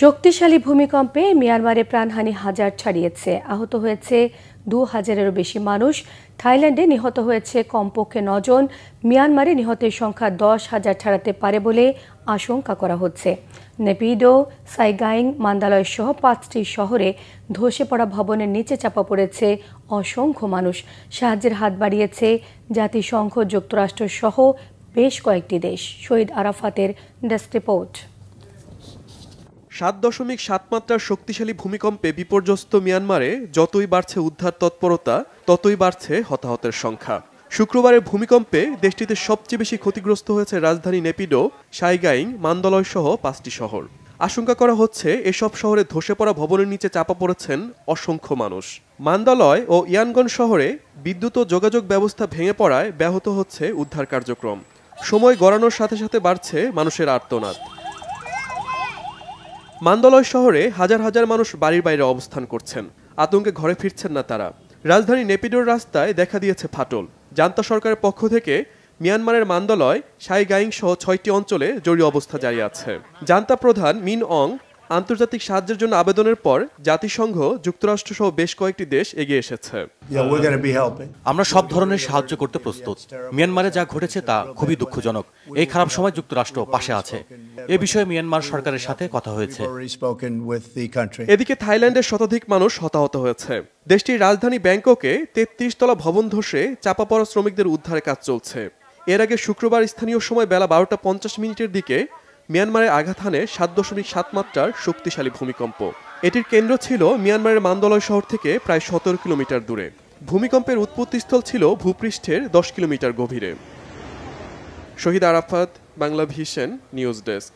শক্তিশালী ভূমিকম্পে মিয়ানমারে প্রাণহানি হাজার ছাড়িয়েছে, আহত হয়েছে ২,০০০-এরও বেশি মানুষ। থাইল্যান্ডে নিহত হয়েছে কমপক্ষে ৯ জন। মিয়ানমারে নিহতের সংখ্যা ১০,০০০ ছাড়াতে পারে বলে আশঙ্কা করা হচ্ছে। নেপিডো, সাইগাইং, মান্দালয় সহ ৫টি শহরে ধসে পড়া ভবনের নিচে চাপা পড়েছে অসংখ্য মানুষ। সাহায্যের হাত বাড়িয়েছে জাতিসংঘ, যুক্তরাষ্ট্র সহ বেশ কয়েকটি দেশ। শহীদ আরাফাতের ডেস্ক রিপোর্ট। ৭.৭ মাত্রার শক্তিশালী ভূমিকম্পে বিপর্যস্ত মিয়ানমারে যতই বাড়ছে উদ্ধার তৎপরতা, ততই বাড়ছে হতাহতের সংখ্যা। শুক্রবারের ভূমিকম্পে দেশটিতে সবচেয়ে বেশি ক্ষতিগ্রস্ত হয়েছে রাজধানী নেপিডো, সাইগাইং, মান্দালয় সহ ৫টি শহর। আশঙ্কা করা হচ্ছে এসব শহরে ধসে পড়া ভবনের নিচে চাপা পড়েছেন অসংখ্য মানুষ। মান্দালয় ও ইয়ানগন শহরে বিদ্যুৎ ও যোগাযোগ ব্যবস্থা ভেঙে পড়ায় ব্যাহত হচ্ছে উদ্ধার কার্যক্রম। সময় গড়ানোর সাথে সাথে বাড়ছে মানুষের আর্তনাদ। মান্দালয় শহরে হাজার হাজার মানুষ বাড়ির বাইরে অবস্থান করছেন, আতঙ্কে ঘরে ফিরছেন না তারা। রাজধানী নেপিডোর রাস্তায় দেখা দিয়েছে ফাটল। জান্তা সরকারের পক্ষ থেকে মিয়ানমারের মান্দালয়, সাইগাইং সহ ৬টি অঞ্চলে জরুরি অবস্থা জারি আছে। জান্তা প্রধান মিন অং আন্তর্জাতিক সাহায্যের জন্য আবেদনের পর জাতিসংঘ, যুক্তরাষ্ট্র সহ বেশ কয়েকটি দেশ এগিয়ে এসেছে। আমরা সব ধরনের সাহায্য করতে প্রস্তুত। মিয়ানমারে যা ঘটেছে তা খুবই দুঃখজনক। এই খারাপ সময় যুক্তরাষ্ট্র পাশে আছে। এ বিষয়ে মিয়ানমার সরকারের সাথে কথা হয়েছে। এদিকে থাইল্যান্ডের শতাধিক মানুষ হতাহত হয়েছে। দেশটির রাজধানী ব্যাংককে ৩৩ তলা ভবন ধসে চাপা পড়া শ্রমিকদের উদ্ধারের কাজ চলছে। এর আগে শুক্রবার স্থানীয় সময় বেলা ১২টা ৫০ মিনিটের দিকে মিয়ানমারে আঘাত হানে ৭.৭ মাত্রার শক্তিশালী ভূমিকম্প। এটির কেন্দ্র ছিল মিয়ানমারের মান্দালয় শহর থেকে প্রায় ১৭ কিলোমিটার দূরে। ভূমিকম্পের উৎপত্তিস্থল ছিল ভূপৃষ্ঠের ১০ কিলোমিটার গভীরে। Shahid Arafat, Bangla Vision news desk.